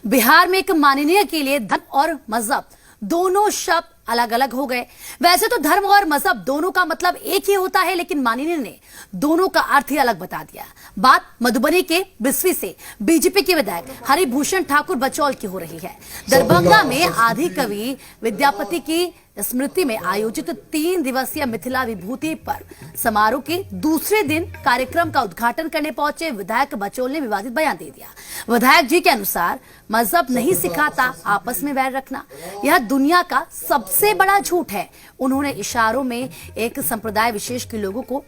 बिहार में एक माननीय के लिए धर्म और मजहब दोनों शब्द अलग अलग हो गए। वैसे तो धर्म और मजहब दोनों का मतलब एक ही होता है, लेकिन माननीय ने दोनों का अर्थ ही अलग बता दिया। बात मधुबनी के बिस्वी से बीजेपी के विधायक हरिभूषण ठाकुर बचौल की हो रही है। दरभंगा में आदि कवि विद्यापति की स्मृति में आयोजित 3 दिवसीय मिथिला विभूति पर्व समारोह के दूसरे दिन कार्यक्रम का उद्घाटन करने पहुंचे विधायक बचौल ने विवादित बयान दे दिया। विधायक जी के अनुसार मजहब नहीं सिखाता आपस में वैर रखना, यह दुनिया का सबसे बड़ा झूठ है। उन्होंने इशारों में एक संप्रदाय विशेष के लोगों को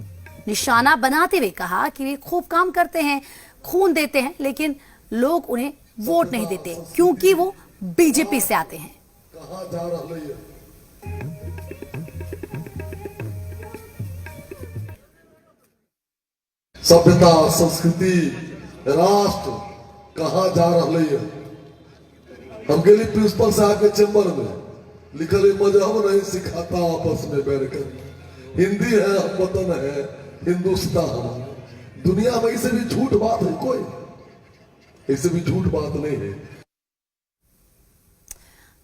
निशाना बनाते हुए कहा कि वे खूब काम करते हैं, खून देते हैं, लेकिन लोग उन्हें वोट नहीं देते क्योंकि वो बीजेपी से आते हैं। कहां जा रहा है? सभ्यता, संस्कृति, राष्ट्र कहां जा रहा है? हम गेली प्रिंसिपल साहब के चैम्बर में लिखल मजहब नहीं सिखाता आपस में बैठ कर। हिंदी है, हम वतन है, हिंदुस्तान हमारा। दुनिया में इसे भी झूठ बात है? कोई इसे भी झूठ बात नहीं है।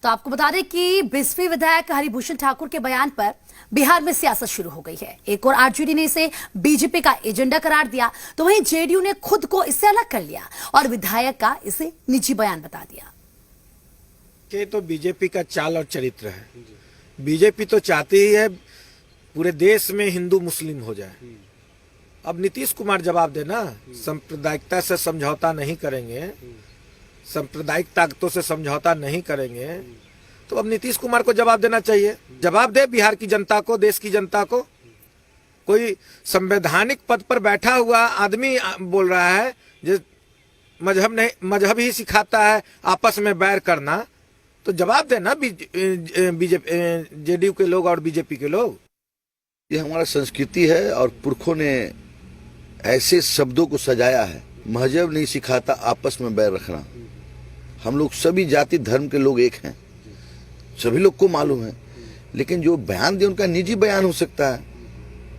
तो आपको बता दें कि बिस्वी विधायक हरिभूषण ठाकुर के बयान पर बिहार में सियासत शुरू हो गई है। एक और आरजेडी ने इसे बीजेपी का एजेंडा करार दिया, तो वहीं जेडीयू ने खुद को इससे अलग कर लिया और विधायक का इसे निजी बयान बता दिया। ये तो बीजेपी का चाल और चरित्र है। बीजेपी तो चाहती ही है पूरे देश में हिंदू मुस्लिम हो जाए। अब नीतीश कुमार जवाब देना, सांप्रदायिकता से समझौता नहीं करेंगे, सांप्रदायिक ताकतों से समझौता नहीं करेंगे, तो अब नीतीश कुमार को जवाब देना चाहिए। जवाब दे बिहार की जनता को, देश की जनता को। कोई संवैधानिक पद पर बैठा हुआ आदमी बोल रहा है जो मजहब ही सिखाता है आपस में बैर करना, तो जवाब देना बीजेपी जेडीयू के लोग और बीजेपी के लोग। ये हमारा संस्कृति है और पुरखों ने ऐसे शब्दों को सजाया है। मजहब नहीं सिखाता आपस में बैर रखना। हम लोग सभी जाति धर्म के लोग एक हैं, सभी लोग को मालूम है, लेकिन जो बयान दे उनका निजी बयान हो सकता है।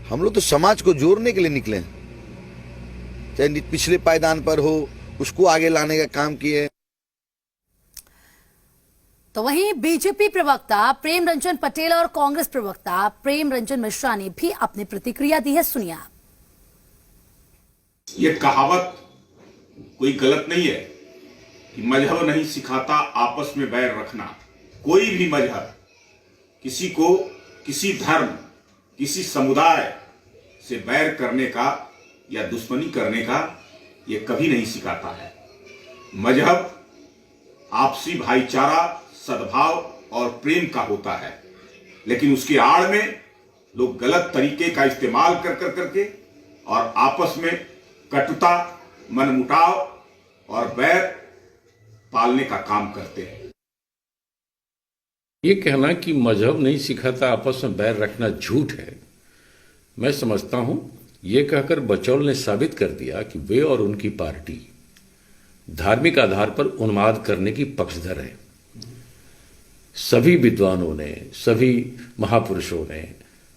हम लोग तो समाज को जोड़ने के लिए निकले हैं, चाहे पिछले पायदान पर हो, उसको आगे लाने का काम किए। तो वहीं बीजेपी प्रवक्ता प्रेम रंजन पटेल और कांग्रेस प्रवक्ता प्रेम रंजन मिश्रा ने भी अपनी प्रतिक्रिया दी है, सुनिए आप। ये कहावत कोई गलत नहीं है कि मजहब नहीं सिखाता आपस में बैर रखना। कोई भी मजहब किसी को, किसी धर्म, किसी समुदाय से बैर करने का या दुश्मनी करने का ये कभी नहीं सिखाता है। मजहब आपसी भाईचारा, सद्भाव और प्रेम का होता है, लेकिन उसके आड़ में लोग गलत तरीके का इस्तेमाल करके और आपस में कटुता, मनमुटाव और बैर पालने का काम करते हैं। ये कहना कि मजहब नहीं सिखाता आपस में बैर रखना झूठ है, मैं समझता हूं ये कहकर बचौल ने साबित कर दिया कि वे और उनकी पार्टी धार्मिक आधार पर उन्माद करने की पक्षधर है। सभी विद्वानों ने, सभी महापुरुषों ने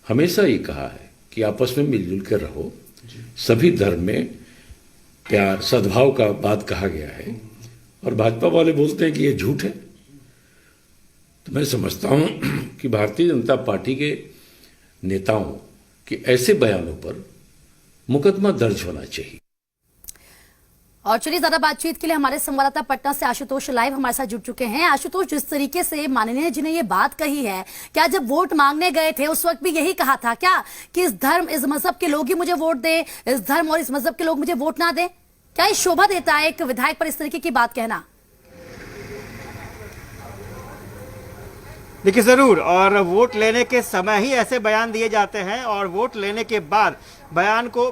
हमेशा ये कहा है कि आपस में मिलजुल कर रहो। सभी धर्म में प्यार, सद्भाव का बात कहा गया है, और भाजपा वाले बोलते हैं कि ये झूठ है। तो मैं समझता हूं कि भारतीय जनता पार्टी के नेताओं के ऐसे बयानों पर मुकदमा दर्ज होना चाहिए। और चलिए ज्यादा बातचीत के लिए हमारे संवाददाता पटना से आशुतोष लाइव हमारे साथ जुड़ चुके हैं। आशुतोष, जिस तरीके से माननीय जी ने ये बात कही है, क्या जब वोट मांगने गए थे उस वक्त भी यही कहा था क्या कि इस धर्म, इस मजहब के लोग ही मुझे वोट दें, इस धर्म और इस मजहब के लोग मुझे वोट ना दें? क्या ये शोभा देता है एक विधायक पर इस तरीके की बात कहना? देखिए जरूर, और वोट लेने के समय ही ऐसे बयान दिए जाते हैं और वोट लेने के बाद बयान को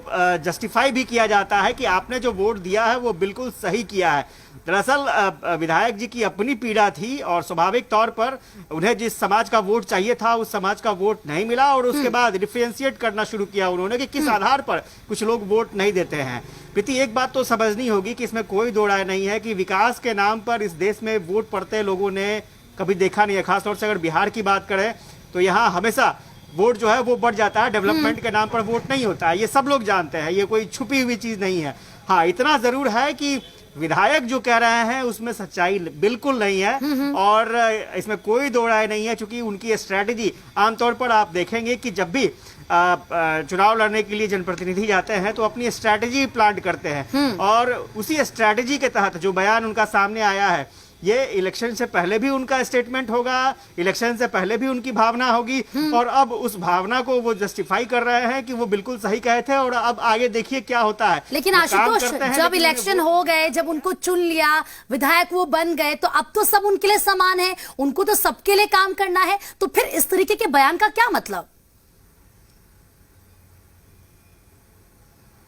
जस्टिफाई भी किया जाता है कि आपने जो वोट दिया है वो बिल्कुल सही किया है। दरअसल विधायक जी की अपनी पीड़ा थी और स्वाभाविक तौर पर उन्हें जिस समाज का वोट चाहिए था उस समाज का वोट नहीं मिला, और उसके बाद डिफरेंशिएट करना शुरू किया उन्होंने कि किस आधार पर कुछ लोग वोट नहीं देते हैं। प्रीति, एक बात तो समझनी होगी कि इसमें कोई दो राय नहीं है कि विकास के नाम पर इस देश में वोट पड़ते लोगों ने कभी देखा नहीं है। खासतौर से अगर बिहार की बात करें तो यहाँ हमेशा वोट जो है वो बढ़ जाता है, डेवलपमेंट के नाम पर वोट नहीं होता है, ये सब लोग जानते हैं, ये कोई छुपी हुई चीज नहीं है। हाँ, इतना जरूर है कि विधायक जो कह रहे हैं उसमें सच्चाई बिल्कुल नहीं है और इसमें कोई दो राय नहीं है, क्योंकि उनकी स्ट्रैटेजी आमतौर पर आप देखेंगे कि जब भी चुनाव लड़ने के लिए जनप्रतिनिधि जाते हैं तो अपनी स्ट्रैटेजी प्लान करते हैं और उसी स्ट्रैटेजी के तहत जो बयान उनका सामने आया है, ये इलेक्शन से पहले भी उनका स्टेटमेंट होगा, इलेक्शन से पहले भी उनकी भावना होगी और अब उस भावना को वो जस्टिफाई कर रहे हैं कि वो बिल्कुल सही कहे थे और अब आगे देखिए क्या होता है। लेकिन वो काम आशुतोष, करते हैं, जब लेकिन इलेक्शन हो गए, जब उनको चुन लिया, विधायक वो बन गए, तो अब तो सब उनके लिए समान है, उनको तो सबके लिए काम करना है, तो फिर इस तरीके के बयान का क्या मतलब?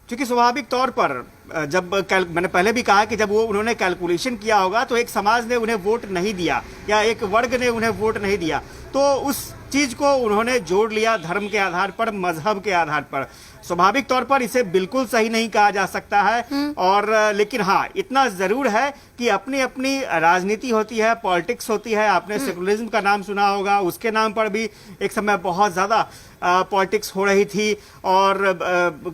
क्योंकि स्वाभाविक तौर पर जब मैंने पहले भी कहा कि जब वो उन्होंने कैलकुलेशन किया होगा तो एक समाज ने उन्हें वोट नहीं दिया या एक वर्ग ने उन्हें वोट नहीं दिया, तो उस चीज को उन्होंने जोड़ लिया धर्म के आधार पर, मजहब के आधार पर। स्वाभाविक तौर पर इसे बिल्कुल सही नहीं कहा जा सकता है और लेकिन हाँ, इतना जरूर है कि अपनी अपनी राजनीति होती है, पॉलिटिक्स होती है। आपने सेकुलरिज्म का नाम सुना होगा, उसके नाम पर भी एक समय बहुत ज्यादा पॉलिटिक्स हो रही थी और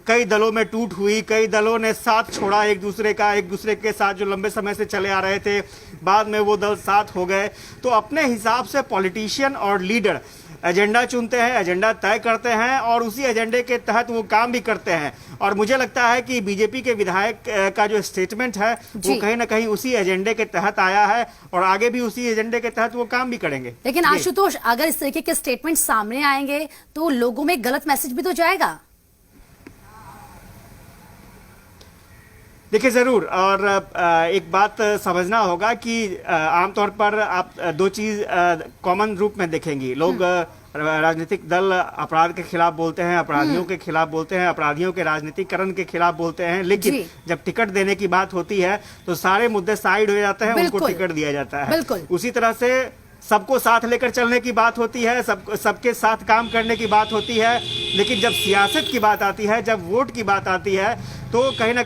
कई दलों में टूट हुई, कई दलों ने साथ छोड़ा एक दूसरे के साथ जो लंबे समय से चले आ रहे थे, बाद में वो दल साथ हो गए। तो अपने हिसाब से पॉलिटिशियन और लीडर एजेंडा चुनते हैं, एजेंडा तय करते हैं और उसी एजेंडे के तहत वो काम भी करते हैं। और मुझे लगता है कि बीजेपी के विधायक का जो स्टेटमेंट है वो कहीं ना कहीं उसी एजेंडे के तहत आया है और आगे भी उसी एजेंडे के तहत वो काम भी करेंगे। लेकिन आशुतोष, अगर इस तरीके के स्टेटमेंट सामने आएंगे तो लोगों में गलत मैसेज भी तो जाएगा। देखिए जरूर, और एक बात समझना होगा कि आमतौर पर आप दो चीज कॉमन रूप में देखेंगी। लोग राजनीतिक दल अपराध के खिलाफ बोलते हैं, अपराधियों के खिलाफ बोलते हैं, अपराधियों के राजनीतिकरण के खिलाफ बोलते हैं, लेकिन जब टिकट देने की बात होती है तो सारे मुद्दे साइड हो जाते हैं, उनको टिकट दिया जाता है। उसी तरह से सबको साथ लेकर चलने की बात होती है, सबके साथ काम करने की बात होती है, लेकिन जब सियासत की बात आती है, जब वोट की बात आती है, तो कहीं ना